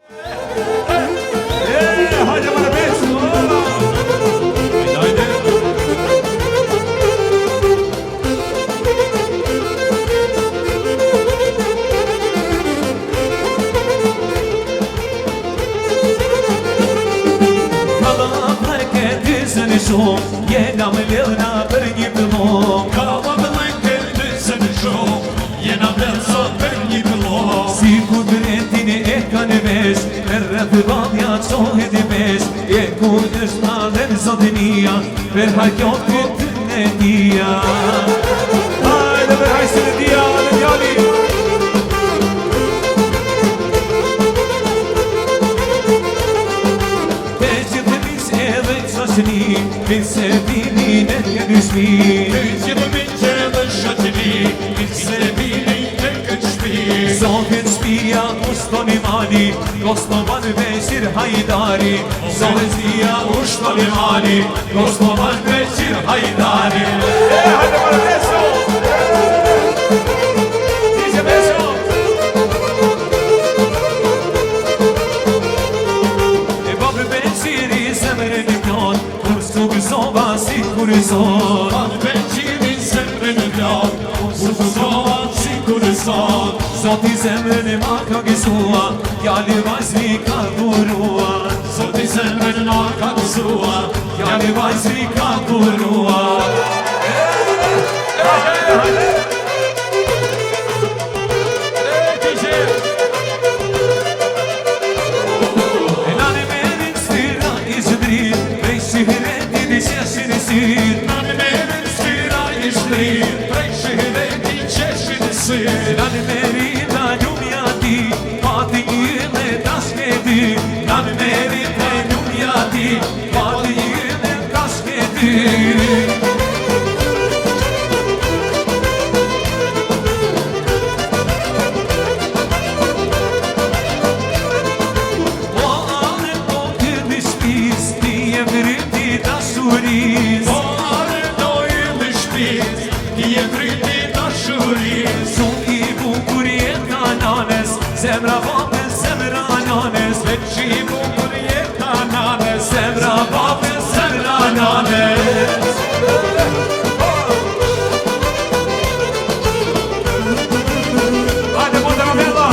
Hajde më në besë, jena me lëna për një pëllon. Ka më bëllënke të se në shumë, jena vlerë sot për një pëllon. Si ku dretin e ka në vesh, për rrëtë badja qohet e vesh, e ku është ma dhe në zotënia, për hajkjot këtë në tia. Hajde për hajse në tia, në djali. Pinse vini në këtë shpi, Pinse vini në shëtëni, Pinse vini në këtë shpi. Zohet shpia ushton i mani, Kostovan Beqir Hajdari. Zohet shpia ushton i mani, Kostovan Beqir Hajdari. Hajde për beso! Dice beso! E babë Beqiri zemre një pjon, Kur zova si kur zon. Babë Beqiri zemre një pjon, Kur zova si kur zon. Zoti zemrën e ma ka gësua, Jali vajzri ka burua. Zoti zemrën e ma ka gësua, Jali vajzri ka burua. E nani merin sfira i zhëdrit, Prej shihireti dhe qeshin e sir. Nani merin sfira i zhëdrit, Prej shihireti qeshin e sir. Nani merin da ljumja ti, Pati jële tashke ti. Nani merin da ljumja ti, Pati jële tashke ti. Po ale po këtë shpis, Ti e vriti dashuris. Po ale do i dhe shpis, Ti e vriti dashuris. Sun i bukur jeta nanes, Zemra vapën, zemra nanes. Veç i bukur jeta nanes, Zemra vapën, zemra nanes. Hajde mo të ramela!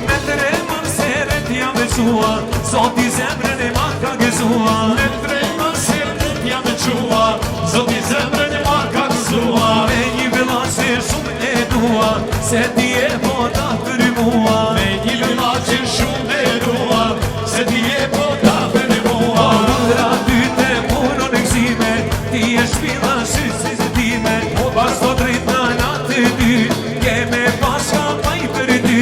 Me të remën seret jam vequa, Zoti zemrën e ma ka gëzua. Me trejmën seret jam vequa, Zoti zemrën e ma ka gëzua. Me një vëllaqe shumë e dua, Se ti e vota për mua. Me një vëllaqe shumë e dua, Se ti e vota për mua. Undra ty të punon e gzime, Ti e shpila shqyqës time. Pas të drejt në natë të ty, Keme bashka maj për ty.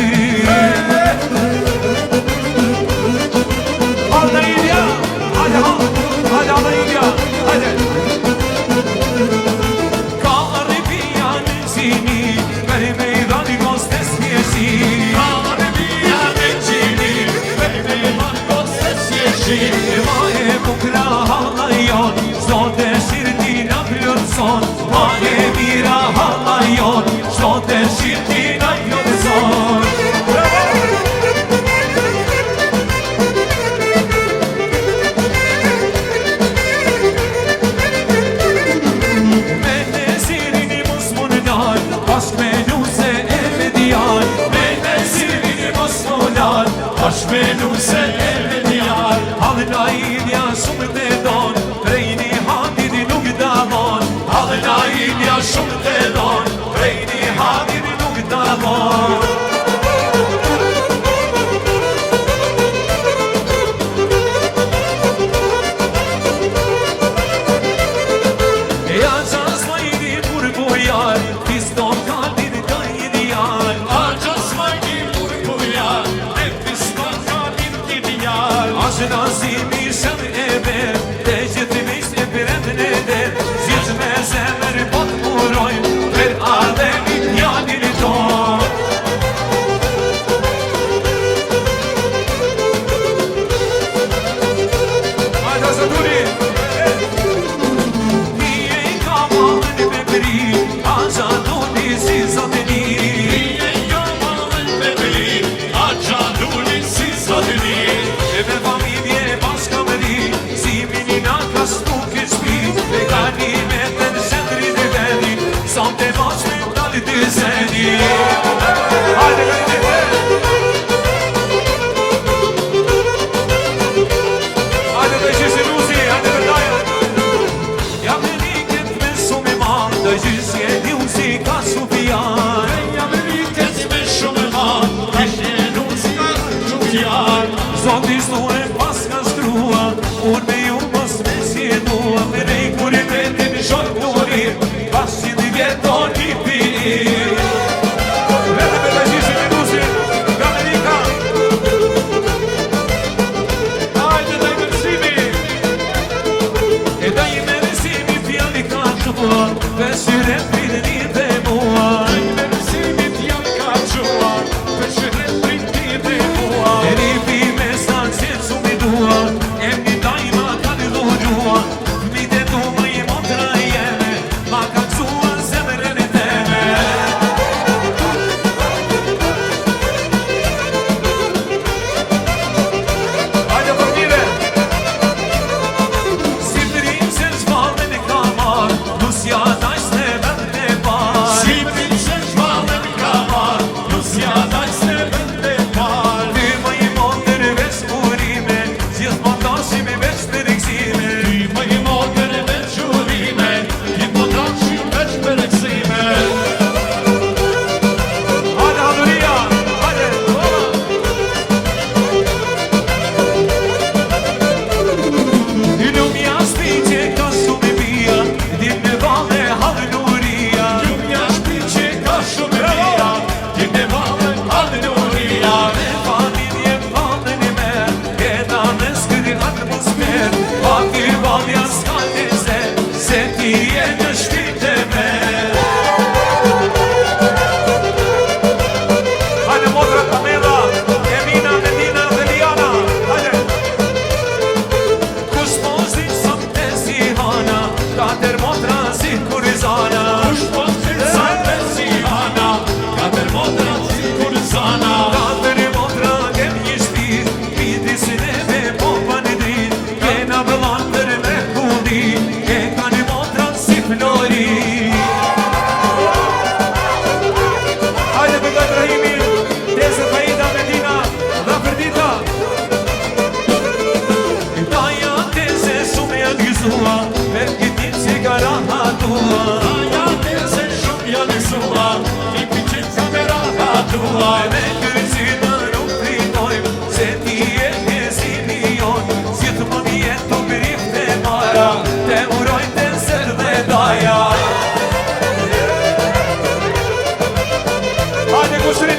Hajde Ilja! Hajde hajde Ilja! Hajde! Ka arrepia në zini, Për me i dhani gostes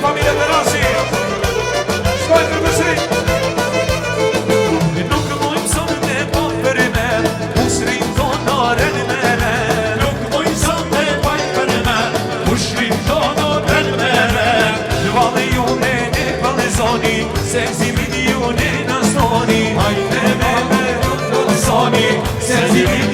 familje të rasi. Shkoj për mësri. Nuk mojmë sonë me pa për me, usrin donaren me re. Nuk mojmë sonë me pa për me, usrin donaren me re. Vale june ne vale zoni, se zimin june në zoni. Hajde me zoni, se zimin